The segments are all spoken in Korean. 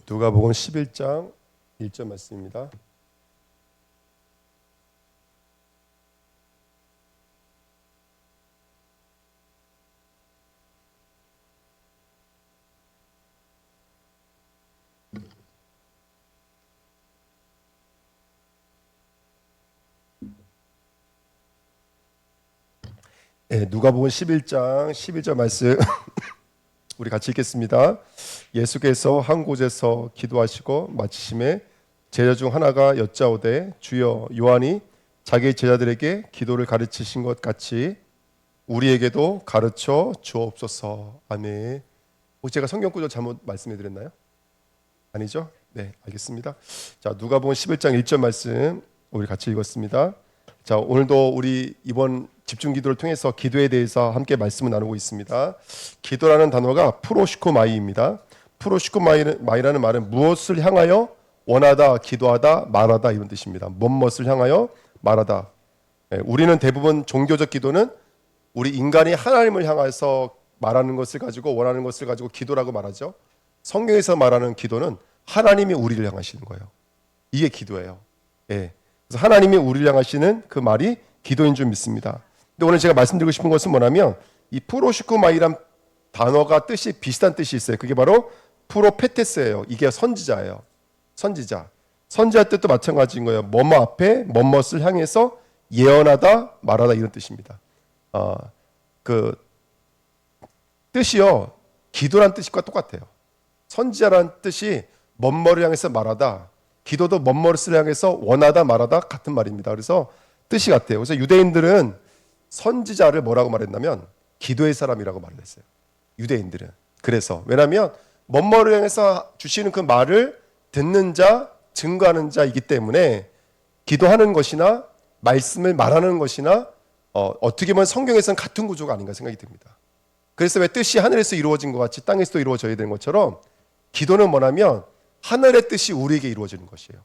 누가복음 11장 1절 말씀입니다. 누가복음 11장 11절 말씀 우리 같이 읽겠습니다. 예수께서 한 곳에서 기도하시고 마치심에 제자 중 하나가 여짜오되 주여 요한이 자기 제자들에게 기도를 가르치신 것 같이 우리에게도 가르쳐 주옵소서. 아멘. 혹시 제가 성경 구절 잘못 말씀해 드렸나요? 아니죠? 네, 알겠습니다. 자, 누가복음 11장 1절 말씀 우리 같이 읽었습니다. 자, 오늘도 우리 이번 집중 기도를 통해서 기도에 대해서 함께 말씀을 나누고 있습니다. 기도라는 단어가 프로시코마이입니다. 프로시코마이라는 말은 무엇을 향하여 원하다, 기도하다, 말하다 이런 뜻입니다. 무엇을 향하여 말하다. 우리는 대부분 종교적 기도는 우리 인간이 하나님을 향해서 말하는 것을 가지고 원하는 것을 가지고 기도라고 말하죠. 성경에서 말하는 기도는 하나님이 우리를 향하시는 거예요. 이게 기도예요. 예. 그래서 하나님이 우리를 향하시는 그 말이 기도인 줄 믿습니다. 근데 오늘 제가 말씀드리고 싶은 것은 뭐냐면 이 프로시코마이란 단어가 뜻이 비슷한 뜻이 있어요. 그게 바로 프로페테스예요. 이게 선지자예요. 선지자. 선지자 뜻도 마찬가지인 거예요. 뭐뭐 앞에 뭐뭇을 향해서 예언하다, 말하다 이런 뜻입니다. 그 뜻이요. 기도란 뜻과 똑같아요. 선지자라는 뜻이 뭐뭐를 향해서 말하다. 기도도 뭐뭐를 향해서 원하다, 말하다 같은 말입니다. 그래서 뜻이 같아요. 그래서 유대인들은 선지자를 뭐라고 말했냐면 기도의 사람이라고 말을 했어요. 유대인들은. 그래서 왜냐하면 뭐뭐를 향해서 주시는 그 말을 듣는 자, 증거하는 자이기 때문에 기도하는 것이나 말씀을 말하는 것이나 어떻게 보면 성경에서는 같은 구조가 아닌가 생각이 듭니다. 그래서 왜 뜻이 하늘에서 이루어진 것 같이 땅에서도 이루어져야 되는 것처럼 기도는 뭐냐면 하늘의 뜻이 우리에게 이루어지는 것이에요.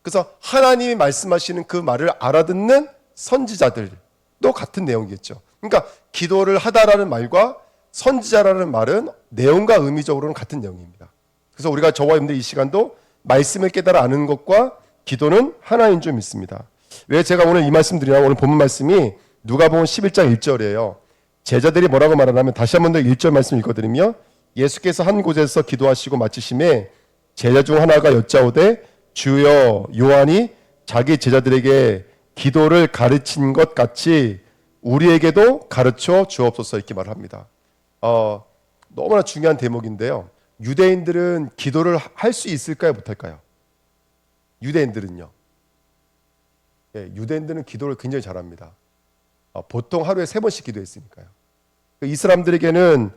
그래서 하나님이 말씀하시는 그 말을 알아듣는 선지자들도 같은 내용이겠죠. 그러니까 기도를 하다라는 말과 선지자라는 말은 내용과 의미적으로는 같은 내용입니다. 그래서 우리가 저와 여러분들 이 시간도 말씀을 깨달아 아는 것과 기도는 하나인 줄 믿습니다. 왜 제가 오늘 이 말씀 드리냐면 오늘 본문 말씀이 누가복음 11장 1절이에요. 제자들이 뭐라고 말하냐면 다시 한 번 더 1절 말씀 읽어드리며 예수께서 한 곳에서 기도하시고 마치심에 제자 중 하나가 여짜오되 주여 요한이 자기 제자들에게 기도를 가르친 것 같이 우리에게도 가르쳐 주옵소서 이렇게 말합니다. 너무나 중요한 대목인데요. 유대인들은 기도를 할 수 있을까요? 못할까요? 유대인들은요. 예, 유대인들은 기도를 굉장히 잘합니다. 보통 하루에 3번씩 기도했으니까요. 이 사람들에게는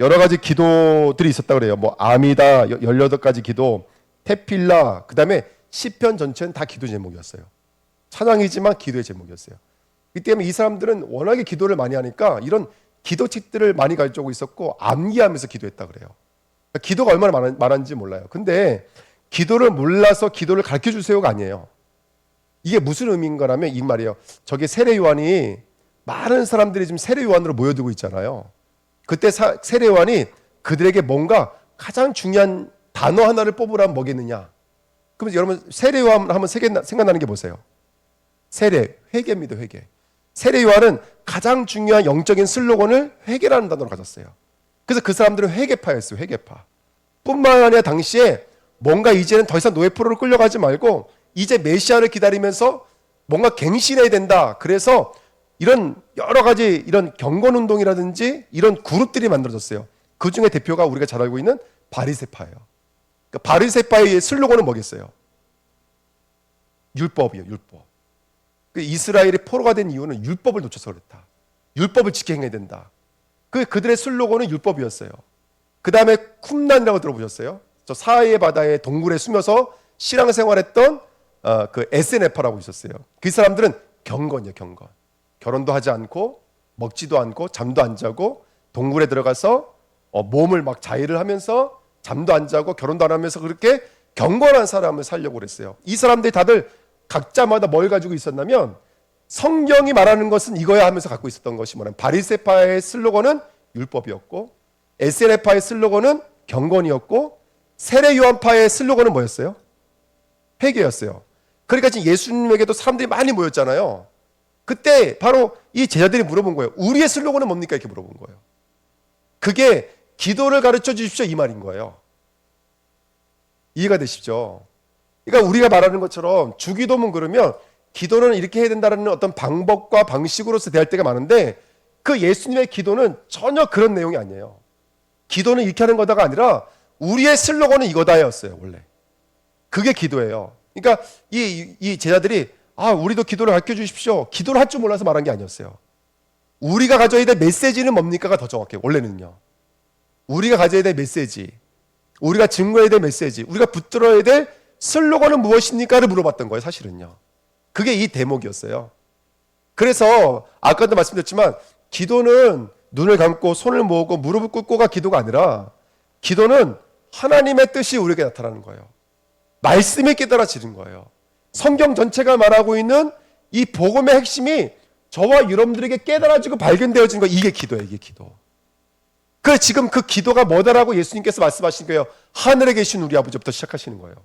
여러 가지 기도들이 있었다고 그래요. 뭐 아미다 18가지 기도, 테필라, 그 다음에 시편 전체는 다 기도 제목이었어요. 찬양이지만 기도의 제목이었어요. 이 때문에 이 사람들은 워낙에 기도를 많이 하니까 이런 기도책들을 많이 가지고 있었고 암기하면서 기도했다 그래요. 그러니까 기도가 얼마나 많은지 몰라요. 근데 기도를 몰라서 기도를 가르쳐주세요가 아니에요. 이게 무슨 의미인가라면 이 말이에요. 저게 세례 요한이 많은 사람들이 지금 세례 요한으로 모여들고 있잖아요. 그때 세례 요한이 그들에게 뭔가 가장 중요한 단어 하나를 뽑으라면 뭐겠느냐. 그러면 여러분 세례 요한 하면 생각나는 게 뭐세요? 세례, 회개입니다. 회개. 세례 요한은 가장 중요한 영적인 슬로건을 회개라는 단어로 가졌어요. 그래서 그 사람들은 회개파였어요. 회개파. 뿐만 아니라 당시에 뭔가 이제는 더 이상 노예포로로 끌려가지 말고 이제 메시아를 기다리면서 뭔가 갱신해야 된다. 그래서 이런 여러 가지 이런 경건운동이라든지 이런 그룹들이 만들어졌어요. 그 중에 대표가 우리가 잘 알고 있는 바리새파예요. 그러니까 바리새파의 슬로건은 뭐겠어요? 율법이에요. 율법. 이스라엘이 포로가 된 이유는 율법을 놓쳐서 그렇다. 율법을 지켜 행해야 된다. 그들의 슬로건은 율법이었어요. 그 다음에 쿰란이라고 들어보셨어요? 저 사하의 바다에 동굴에 숨어서 신앙생활했던 그 에세네파라고 있었어요. 그 사람들은 경건이에요. 경건. 결혼도 하지 않고 먹지도 않고 잠도 안 자고 동굴에 들어가서 몸을 막 자해를 하면서 잠도 안 자고 결혼도 안 하면서 그렇게 경건한 사람을 살려고 그랬어요. 이 사람들이 다들 각자마다 뭘 가지고 있었냐면 성경이 말하는 것은 이거야 하면서 갖고 있었던 것이 뭐냐면 바리새파의 슬로건은 율법이었고 에세네파의 슬로건은 경건이었고 세례 요한파의 슬로건은 뭐였어요? 회개였어요. 그러니까 지금 예수님에게도 사람들이 많이 모였잖아요. 그때 바로 이 제자들이 물어본 거예요. 우리의 슬로건은 뭡니까? 이렇게 물어본 거예요. 그게 기도를 가르쳐 주십시오 이 말인 거예요. 이해가 되시죠? 그러니까 우리가 말하는 것처럼 주기도문 그러면 기도는 이렇게 해야 된다는 어떤 방법과 방식으로서 대할 때가 많은데 그 예수님의 기도는 전혀 그런 내용이 아니에요. 기도는 이렇게 하는 거다가 아니라 우리의 슬로건은 이거다였어요 원래. 그게 기도예요. 그러니까 이 제자들이 우리도 기도를 가르쳐 주십시오. 기도를 할 줄 몰라서 말한 게 아니었어요. 우리가 가져야 될 메시지는 뭡니까가 더 정확해요. 원래는요. 우리가 가져야 될 메시지, 우리가 증거해야 될 메시지, 우리가 붙들어야 될 슬로건은 무엇입니까를 물어봤던 거예요. 사실은요. 그게 이 대목이었어요. 그래서 아까도 말씀드렸지만 기도는 눈을 감고 손을 모으고 무릎을 꿇고가 기도가 아니라 기도는 하나님의 뜻이 우리에게 나타나는 거예요. 말씀이 깨달아지는 거예요. 성경 전체가 말하고 있는 이 복음의 핵심이 저와 여러분들에게 깨달아지고 발견되어지는 거예요. 이게 기도예요. 이게 기도. 그래서 지금 그 기도가 뭐다라고 예수님께서 말씀하신 거예요. 하늘에 계신 우리 아버지부터 시작하시는 거예요.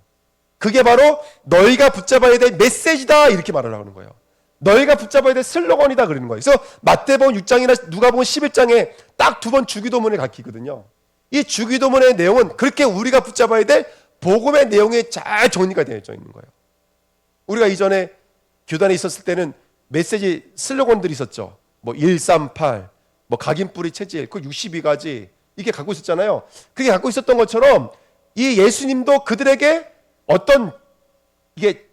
그게 바로 너희가 붙잡아야 될 메시지다 이렇게 말을 하는 거예요. 너희가 붙잡아야 될 슬로건이다 그러는 거예요. 그래서 마태복음 6장이나 누가복음 11장에 딱 두 번 주기도문에 가르치거든요. 이 주기도문의 내용은 그렇게 우리가 붙잡아야 될 복음의 내용이 잘 정리가 되어 있는 거예요. 우리가 이전에 교단에 있었을 때는 메시지 슬로건들이 있었죠. 뭐 138, 뭐 각인뿌리 체질, 그 62가지 이게 갖고 있었잖아요. 그게 갖고 있었던 것처럼 이 예수님도 그들에게 어떤 이게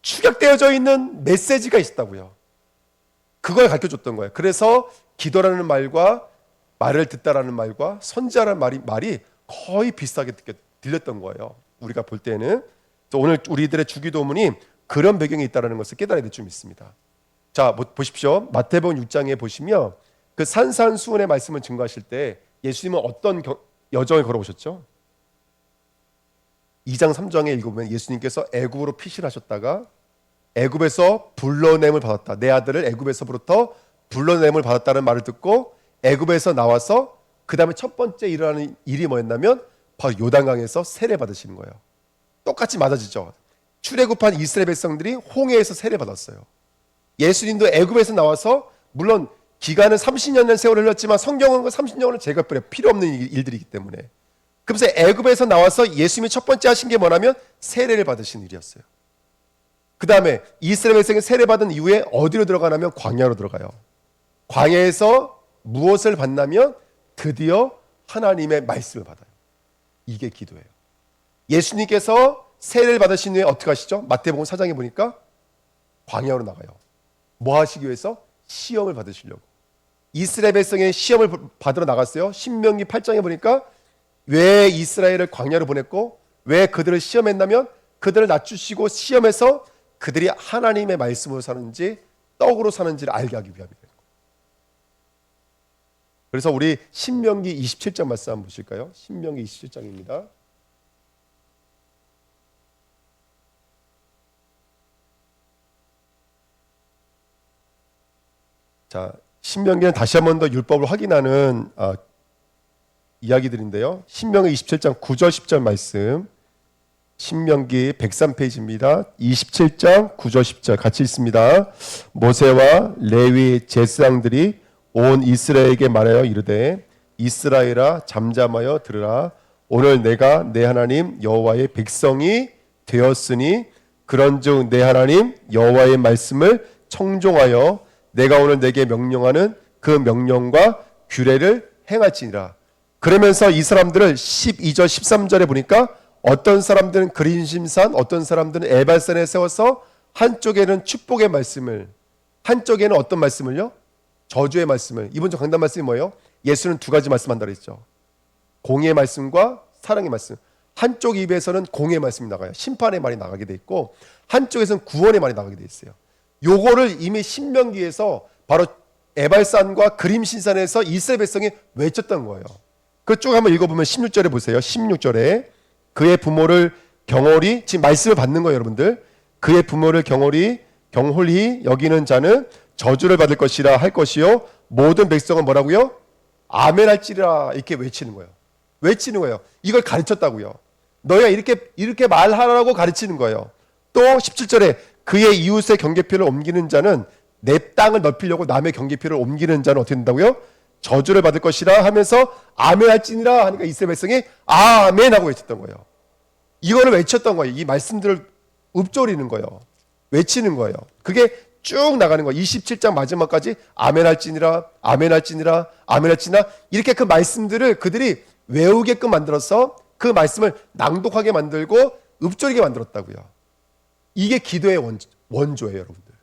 축약되어져 있는 메시지가 있었다고요. 그걸 가르쳐줬던 거예요. 그래서 기도라는 말과 말을 듣다라는 말과 선지자라는 말이 거의 비슷하게 들렸던 거예요. 우리가 볼 때는. 오늘 우리들의 주기도문이 그런 배경이 있다는 것을 깨달아야 될 줄 믿습니다. 자, 보십시오. 마태복음 6장에 보시면 그 산산수훈의 말씀을 증거하실 때 예수님은 어떤 여정을 걸어오셨죠? 2장 3장에 읽어보면 예수님께서 애굽으로 피신하셨다가 애굽에서 불러냄을 받았다. 내 아들을 애굽에서부터 불러냄을 받았다는 말을 듣고 애굽에서 나와서 그 다음에 첫 번째 일어나는 일이 뭐였냐면 바로 요단강에서 세례 받으시는 거예요. 똑같이 맞아지죠. 출애굽한 이스라엘 백성들이 홍해에서 세례 받았어요. 예수님도 애굽에서 나와서 물론 기간은 30년의 세월을 흘렸지만 성경은 그 30년을 제거해버려 필요 없는 일들이기 때문에. 그래서 애굽에서 나와서 예수님이 첫 번째 하신 게 뭐냐면 세례를 받으신 일이었어요. 그 다음에 이스라엘 백성이 세례 받은 이후에 어디로 들어가냐면 광야로 들어가요. 광야에서 무엇을 받냐면 드디어 하나님의 말씀을 받아요. 이게 기도예요. 예수님께서 세례를 받으신 후에 어떻게 하시죠? 마태복음 4장에 보니까 광야로 나가요. 뭐 하시기 위해서? 시험을 받으시려고. 이스라엘 백성의 시험을 받으러 나갔어요. 신명기 8장에 보니까 왜 이스라엘을 광야로 보냈고 왜 그들을 시험했냐면 그들을 낮추시고 시험해서 그들이 하나님의 말씀으로 사는지 떡으로 사는지를 알게 하기 위함이에요. 그래서 우리 신명기 27장 말씀 한번 보실까요? 신명기 27장입니다. 자, 신명기는 다시 한 번 더 율법을 확인하는 이야기들인데요. 신명기 27장 9절 10절 말씀, 신명기 103페이지입니다. 27장 9절 10절 같이 읽습니다. 모세와 레위 제사장들이 온 이스라엘에게 말하여 이르되 이스라엘아 잠잠하여 들으라. 오늘 내가 내 하나님 여호와의 백성이 되었으니 그런즉 내 하나님 여호와의 말씀을 청종하여 내가 오늘 내게 명령하는 그 명령과 규례를 행할지니라. 그러면서 이 사람들을 12절 13절에 보니까 어떤 사람들은 그린심산, 어떤 사람들은 에발산에 세워서 한쪽에는 축복의 말씀을, 한쪽에는 어떤 말씀을요? 저주의 말씀을. 이번 주 강단 말씀이 뭐예요? 예수는 두 가지 말씀한다고 했죠. 공의의 말씀과 사랑의 말씀. 한쪽 입에서는 공의의 말씀이 나가요. 심판의 말이 나가게 돼 있고 한쪽에서는 구원의 말이 나가게 돼 있어요. 요거를 이미 신명기에서 바로 에발산과 그림신산에서 이스라엘 백성이 외쳤던 거예요. 그쪽 한번 읽어보면 16절에 보세요. 16절에 그의 부모를 경홀히, 지금 말씀을 받는 거예요 여러분들. 그의 부모를 경홀히 여기는 자는 저주를 받을 것이라 할 것이요 모든 백성은 뭐라고요? 아멘 할지라 이렇게 외치는 거예요. 외치는 거예요. 이걸 가르쳤다고요. 너희가 이렇게 말하라고 가르치는 거예요. 또 17절에 그의 이웃의 경계표를 옮기는 자는 내 땅을 넓히려고 남의 경계표를 옮기는 자는 어떻게 된다고요? 저주를 받을 것이라 하면서 아멘 할지니라 하니까 이스라엘 백성이 아멘 하고 외쳤던 거예요. 이거를 외쳤던 거예요. 이 말씀들을 읊조리는 거예요. 외치는 거예요. 그게 쭉 나가는 거예요. 27장 마지막까지 아멘 할지니라, 아멘 할지니라, 아멘 할지니라, 이렇게 그 말씀들을 그들이 외우게끔 만들어서 그 말씀을 낭독하게 만들고 읊조리게 만들었다고요. 이게 기도의 원조예요, 여러분들.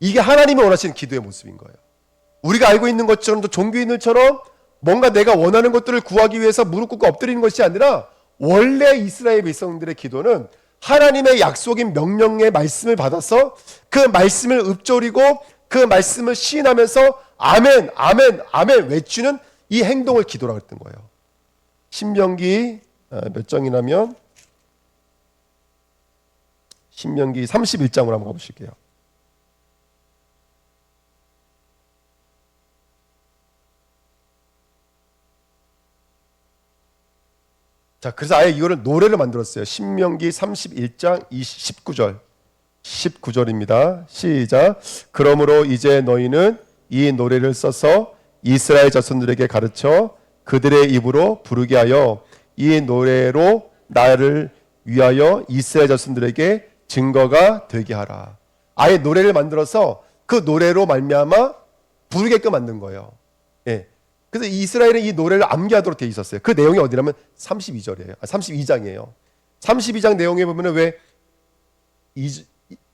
이게 하나님이 원하시는 기도의 모습인 거예요. 우리가 알고 있는 것처럼, 또 종교인들처럼 뭔가 내가 원하는 것들을 구하기 위해서 무릎 꿇고 엎드리는 것이 아니라, 원래 이스라엘 백성들의 기도는 하나님의 약속인 명령의 말씀을 받아서 그 말씀을 읊조리고 그 말씀을 시인하면서 아멘, 아멘, 아멘 외치는 이 행동을 기도라고 했던 거예요. 신명기 몇 장이냐면 신명기 31장으로 한번 가보실게요. 자, 그래서 아예 이거를 노래를 만들었어요. 신명기 31장 19절입니다. 시작. 그러므로 이제 너희는 이 노래를 써서 이스라엘 자손들에게 가르쳐 그들의 입으로 부르게 하여 이 노래로 나를 위하여 이스라엘 자손들에게 증거가 되게 하라. 아예 노래를 만들어서 그 노래로 말미암아 부르게끔 만든 거예요. 예. 그래서 이스라엘은 이 노래를 암기하도록 되어 있었어요. 그 내용이 어디냐면 32절이에요. 32장이에요. 32장 내용에 보면은 왜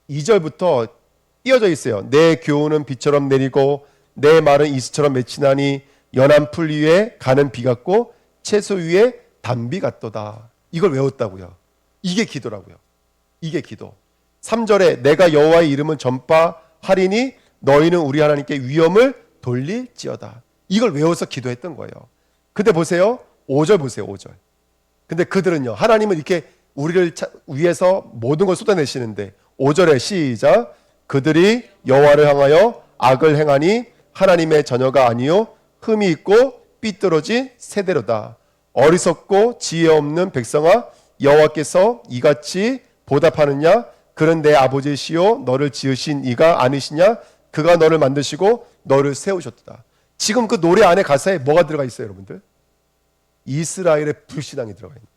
2절부터 띄어져 있어요. 내 교훈은 비처럼 내리고 내 말은 이슬처럼 맺히나니 연한 풀 위에 가는 비 같고 채소 위에 단비 같도다. 이걸 외웠다고요. 이게 기도라고요. 이게 기도. 3절에 내가 여호와의 이름은 전파하리니 너희는 우리 하나님께 위엄을 돌릴지어다. 이걸 외워서 기도했던 거예요. 근데 보세요. 5절 보세요. 5절. 근데 그들은요. 하나님은 이렇게 우리를 위해서 모든 걸 쏟아내시는데 5절에 시작. 그들이 여호와를 향하여 악을 행하니 하나님의 자녀가 아니요 흠이 있고 삐뚤어진 세대로다. 어리석고 지혜 없는 백성아 여호와께서 이같이 보답하느냐? 그는 내 아버지시요 너를 지으신 이가 아니시냐? 그가 너를 만드시고 너를 세우셨다. 지금 그 노래 안에 가사에 뭐가 들어가 있어요, 여러분들? 이스라엘의 불신앙이 들어가 있는 거예요.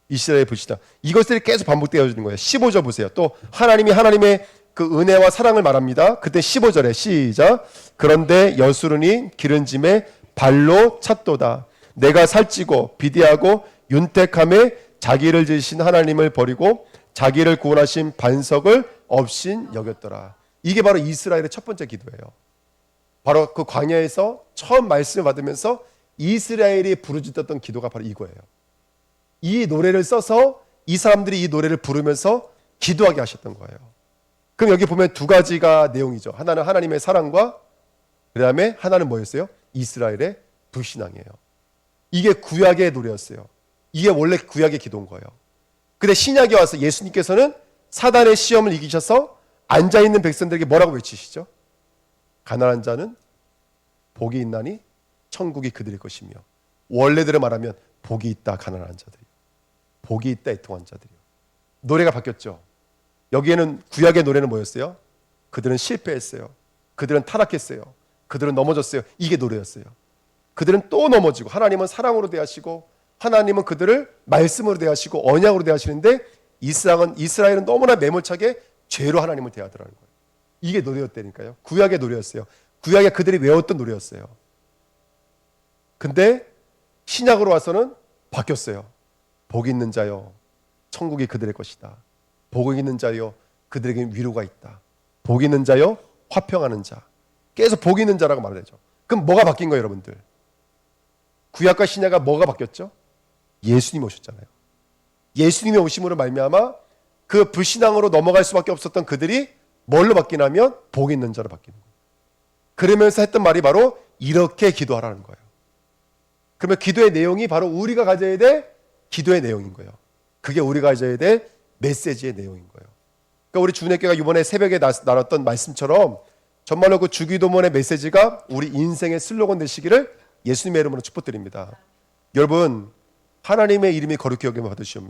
이스라엘의 불신앙. 이것들이 계속 반복되어지는 거예요. 15절 보세요. 또 하나님의 그 은혜와 사랑을 말합니다. 그때 15절에 시작. 그런데 여수르니 기른짐에 발로 찼도다. 내가 살찌고 비대하고 윤택함에 자기를 지으신 하나님을 버리고 자기를 구원하신 반석을 없인 여겼더라. 이게 바로 이스라엘의 첫 번째 기도예요. 바로 그 광야에서 처음 말씀을 받으면서 이스라엘이 부르짖었던 기도가 바로 이거예요. 이 노래를 써서 이 사람들이 이 노래를 부르면서 기도하게 하셨던 거예요. 그럼 여기 보면 두 가지가 내용이죠. 하나는 하나님의 사랑과 그 다음에 하나는 뭐였어요? 이스라엘의 불신앙이에요. 이게 구약의 노래였어요. 이게 원래 구약의 기도인 거예요. 근데 신약에 와서 예수님께서는 사단의 시험을 이기셔서 앉아있는 백성들에게 뭐라고 외치시죠? 가난한 자는 복이 있나니 천국이 그들의 것이며, 원래대로 말하면 복이 있다 가난한 자들이요, 복이 있다 애통한 자들이요. 노래가 바뀌었죠. 여기에는 구약의 노래는 뭐였어요? 그들은 실패했어요. 그들은 타락했어요. 그들은 넘어졌어요. 이게 노래였어요. 그들은 또 넘어지고, 하나님은 사랑으로 대하시고 하나님은 그들을 말씀으로 대하시고 언약으로 대하시는데 이스라엘은 너무나 매몰차게 죄로 하나님을 대하더라는 거예요. 이게 노래였다니까요. 구약의 노래였어요. 구약에 그들이 외웠던 노래였어요. 근데 신약으로 와서는 바뀌었어요. 복 있는 자여 천국이 그들의 것이다. 복 있는 자여 그들에게 위로가 있다. 복 있는 자여 화평하는 자. 계속 복 있는 자라고 말을 하죠. 그럼 뭐가 바뀐 거예요, 여러분들? 구약과 신약과 뭐가 바뀌었죠? 예수님이 오셨잖아요. 예수님이 오심으로 말미암아 그 불신앙으로 넘어갈 수밖에 없었던 그들이 뭘로 바뀌냐면 복 있는 자로 바뀌는 거예요. 그러면서 했던 말이 바로 이렇게 기도하라는 거예요. 그러면 기도의 내용이 바로 우리가 가져야 될 기도의 내용인 거예요. 그게 우리가 가져야 될 메시지의 내용인 거예요. 그러니까 우리 주님께가 이번에 새벽에 나눴던 말씀처럼 정말로 그 주기도문의 메시지가 우리 인생의 슬로건 되시기를 예수님의 이름으로 축복드립니다. 여러분, 하나님의 이름이 거룩히 여김을 받으시오며.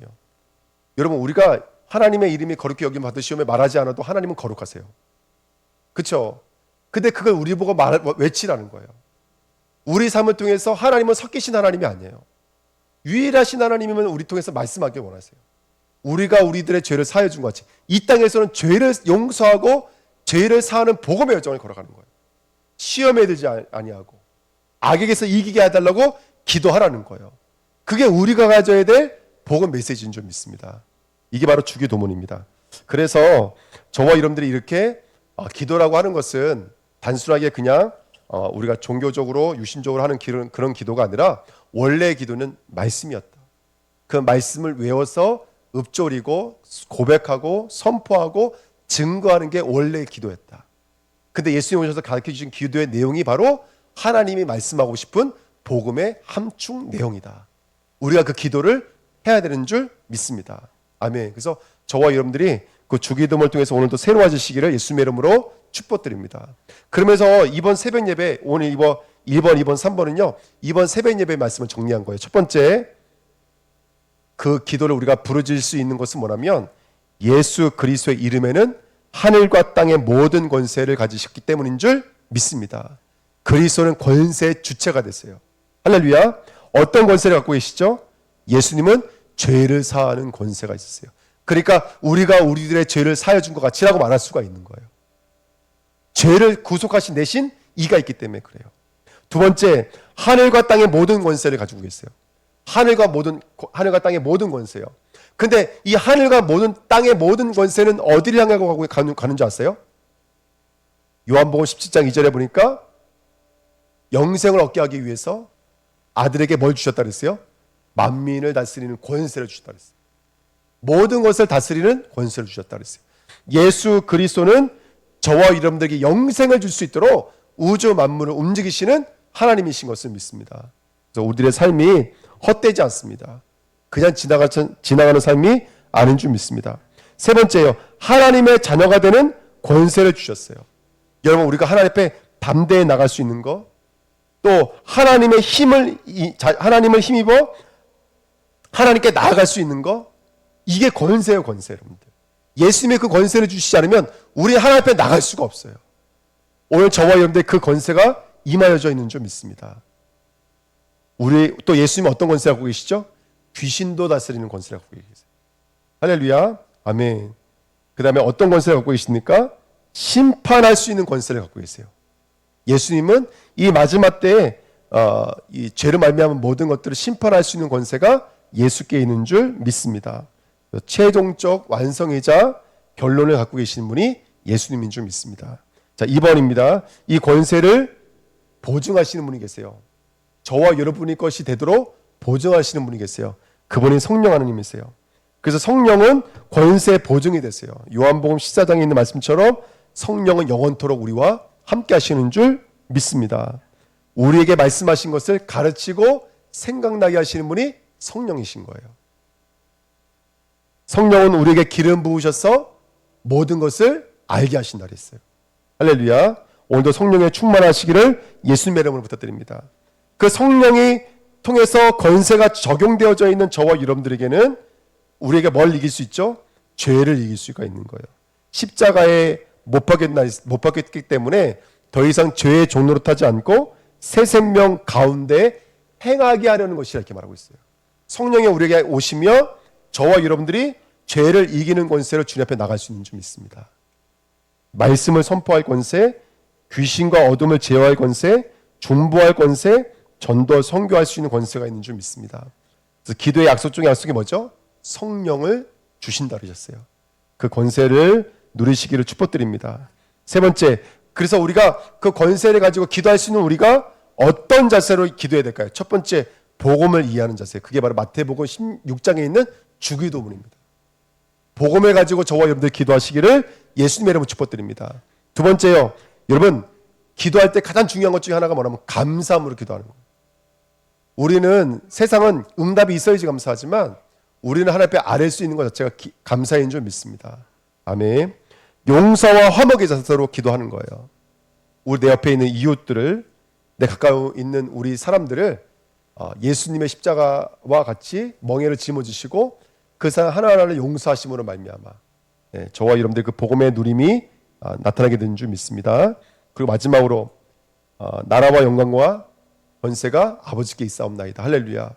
여러분, 우리가 하나님의 이름이 거룩히 여김을 받으시오며 말하지 않아도 하나님은 거룩하세요. 그렇죠? 근데 그걸 우리 보고 외치라는 거예요. 우리 삶을 통해서 하나님은 섞이신 하나님이 아니에요. 유일하신 하나님이면 우리 통해서 말씀하길 원하세요. 우리가 우리들의 죄를 사해 준 것 같이 이 땅에서는 죄를 용서하고 죄를 사하는 복음의 여정을 걸어가는 거예요. 시험에 들지 아니하고 악에게서 이기게 해달라고 기도하라는 거예요. 그게 우리가 가져야 될 복음 메시지인 줄 믿습니다. 이게 바로 주기도문입니다. 그래서 저와 여러분들이 이렇게 기도라고 하는 것은 단순하게 그냥 우리가 종교적으로 유신적으로 하는 그런 기도가 아니라 원래의 기도는 말씀이었다. 그 말씀을 외워서 읊조리고 고백하고 선포하고 증거하는 게 원래의 기도였다. 근데 예수님 오셔서 가르쳐주신 기도의 내용이 바로 하나님이 말씀하고 싶은 복음의 함축 내용이다. 우리가 그 기도를 해야 되는 줄 믿습니다. 아멘. 그래서 저와 여러분들이 그 주기도문을 통해서 오늘도 새로워지시기를 예수님의 이름으로 축복드립니다. 그러면서 이번 새벽 예배, 오늘 1번, 2번, 3번은요, 이번 새벽 예배 말씀을 정리한 거예요. 첫 번째, 그 기도를 우리가 부르질 수 있는 것은 뭐냐면 예수 그리스도의 이름에는 하늘과 땅의 모든 권세를 가지셨기 때문인 줄 믿습니다. 그리스도는 권세의 주체가 됐어요. 할렐루야. 어떤 권세를 갖고 계시죠? 예수님은 죄를 사하는 권세가 있었어요. 그러니까 우리가 우리들의 죄를 사해 준 것 같이라고 말할 수가 있는 거예요. 죄를 구속하신 대신 이가 있기 때문에 그래요. 두 번째, 하늘과 땅의 모든 권세를 가지고 계세요. 하늘과 땅의 모든 권세요. 근데 이 하늘과 땅의 모든 권세는 어디를 향하고 가는 줄 아세요? 요한복음 17장 2절에 보니까 영생을 얻게 하기 위해서 아들에게 뭘 주셨다 그랬어요? 만민을 다스리는 권세를 주셨다 그랬어요. 모든 것을 다스리는 권세를 주셨다 그랬어요. 예수 그리스도는 저와 여러분들에게 영생을 줄 수 있도록 우주 만물을 움직이시는 하나님이신 것을 믿습니다. 그래서 우리들의 삶이 헛되지 않습니다. 그냥 지나가는 삶이 아닌 줄 믿습니다. 세 번째요, 하나님의 자녀가 되는 권세를 주셨어요. 여러분, 우리가 하나님 앞에 담대히 나갈 수 있는 거, 또 하나님의 하나님을 힘입어 하나님께 나아갈 수 있는 거, 이게 권세예요, 권세. 여러분들, 예수님의 그 권세를 주시지 않으면 우리 하나님 앞에 나갈 수가 없어요. 오늘 저와 여러분들 그 권세가 임하여져 있는 줄 믿습니다. 우리 또 예수님은 어떤 권세를 갖고 계시죠? 귀신도 다스리는 권세를 갖고 계세요. 할렐루야. 아멘. 그 다음에 어떤 권세를 갖고 계십니까? 심판할 수 있는 권세를 갖고 계세요. 예수님은 이 마지막 때에 이 죄를 말미암은 모든 것들을 심판할 수 있는 권세가 예수께 있는 줄 믿습니다. 최종적 완성이자 결론을 갖고 계시는 분이 예수님인 줄 믿습니다. 자, 2번입니다. 이 권세를 보증하시는 분이 계세요. 저와 여러분의 것이 되도록 보증하시는 분이 계세요. 그분이 성령 하나님이세요. 그래서 성령은 권세 보증이 되세요. 요한복음 14장에 있는 말씀처럼 성령은 영원토록 우리와 함께 하시는 줄 믿습니다. 우리에게 말씀하신 것을 가르치고 생각나게 하시는 분이 성령이신 거예요. 성령은 우리에게 기름 부으셔서 모든 것을 알게 하신다 그랬어요. 할렐루야. 오늘도 성령에 충만하시기를 예수님의 이름으로 부탁드립니다. 그 성령이 통해서 권세가 적용되어져 있는 저와 여러분들에게는 우리에게 뭘 이길 수 있죠? 죄를 이길 수가 있는 거예요. 십자가에 못 박혔기 때문에 더 이상 죄의 종로로 타지 않고 새 생명 가운데 행하게 하려는 것이라 이렇게 말하고 있어요. 성령이 우리에게 오시며 저와 여러분들이 죄를 이기는 권세로 주님 앞에 나갈 수 있는 줄 믿습니다. 말씀을 선포할 권세, 귀신과 어둠을 제어할 권세, 중보할 권세, 전도, 선교할 수 있는 권세가 있는 줄 믿습니다. 그래서 기도의 약속 중에 약속이 뭐죠? 성령을 주신다 그러셨어요. 그 권세를 누리시기를 축복드립니다. 세 번째, 그래서 우리가 그 권세를 가지고 기도할 수 있는 우리가 어떤 자세로 기도해야 될까요? 첫 번째, 복음을 이해하는 자세. 그게 바로 마태복음 16장에 있는 주기도문입니다. 복음을 가지고 저와 여러분들 기도하시기를 예수님의 이름으로 축복드립니다. 두 번째요, 여러분, 기도할 때 가장 중요한 것 중에 하나가 뭐냐면 감사함으로 기도하는 거예요. 우리는 세상은 응답이 있어야지 감사하지만 우리는 하나님 앞에 아뢰 수 있는 것 자체가 감사인 줄 믿습니다. 아멘. 용서와 화목의 자세로 기도하는 거예요. 우리 내 옆에 있는 이웃들을, 내 가까이 있는 우리 사람들을 예수님의 십자가와 같이 멍에를 짊어지시고 그 사람 하나하나를 용서하심으로 말미암아 저와 여러분들 그 복음의 누림이 나타나게 된 줄 믿습니다. 그리고 마지막으로 나라와 영광과 권세가 아버지께 있사옵나이다. 할렐루야.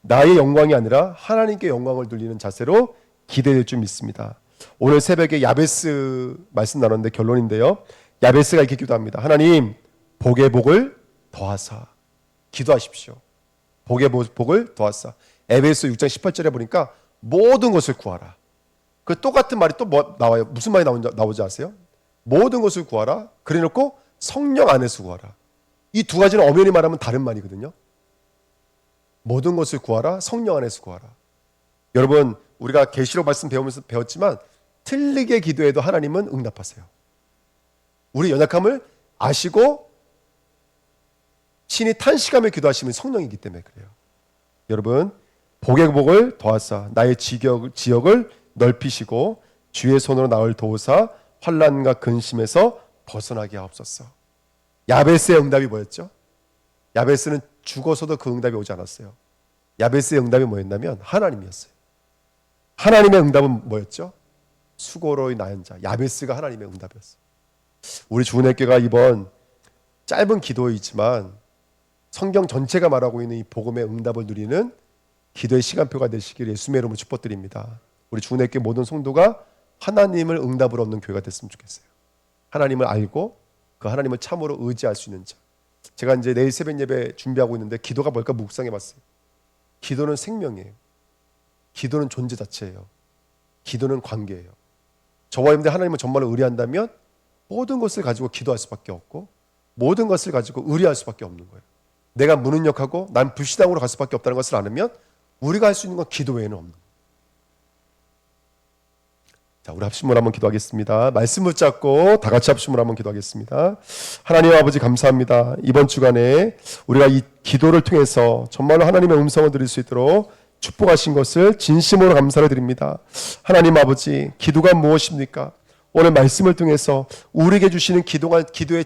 나의 영광이 아니라 하나님께 영광을 돌리는 자세로 기대될 줄 믿습니다. 오늘 새벽에 야베스 말씀 나눴는데 결론인데요. 야베스가 이렇게 기도합니다. 하나님 복의 복을 더하사. 기도하십시오. 복의 복을 더하사. 에베소 6장 18절에 보니까 모든 것을 구하라. 그 똑같은 말이 또 뭐 나와요? 무슨 말이 나오지 아세요? 모든 것을 구하라. 그래놓고 성령 안에서 구하라. 이 두 가지는 엄연히 말하면 다른 말이거든요. 모든 것을 구하라. 성령 안에서 구하라. 여러분 우리가 계시록 말씀 배우면서 배웠지만 틀리게 기도해도 하나님은 응답하세요. 우리 연약함을 아시고 신이 탄식하며 기도하시면 성령이기 때문에 그래요. 여러분 복의 복을 더하사 나의 지역을 넓히시고 주의 손으로 나를 도우사 환난과 근심에서 벗어나게 하옵소서. 야베스의 응답이 뭐였죠? 야베스는 죽어서도 그 응답이 오지 않았어요. 야베스의 응답이 뭐였냐면 하나님이었어요. 하나님의 응답은 뭐였죠? 수고로 인하여 자. 야베스가 하나님의 응답이었어요. 우리 주은혜교회가 이번 짧은 기도이지만 성경 전체가 말하고 있는 이 복음의 응답을 누리는 기도의 시간표가 되시기를 예수님의 이름으로 축복드립니다. 우리 주은혜교회 모든 성도가 하나님을 응답으로 얻는 교회가 됐으면 좋겠어요. 하나님을 알고 그 하나님을 참으로 의지할 수 있는 자. 제가 이제 내일 새벽 예배 준비하고 있는데 기도가 뭘까 묵상해봤어요. 기도는 생명이에요. 기도는 존재 자체예요. 기도는 관계예요. 저와 여러분들 하나님을 정말로 의뢰한다면 모든 것을 가지고 기도할 수밖에 없고 모든 것을 가지고 의뢰할 수밖에 없는 거예요. 내가 무능력하고 난 불신앙으로 갈 수밖에 없다는 것을 알으면 우리가 할 수 있는 건 기도 외에는 없는 거예요. 자, 우리 합심으로 한번 기도하겠습니다. 말씀 붙잡고 다 같이 합심으로 한번 기도하겠습니다. 하나님 아버지 감사합니다. 이번 주간에 우리가 이 기도를 통해서 정말로 하나님의 음성을 들을 수 있도록 축복하신 것을 진심으로 감사를 드립니다. 하나님 아버지, 기도가 무엇입니까? 오늘 말씀을 통해서 우리에게 주시는 기도의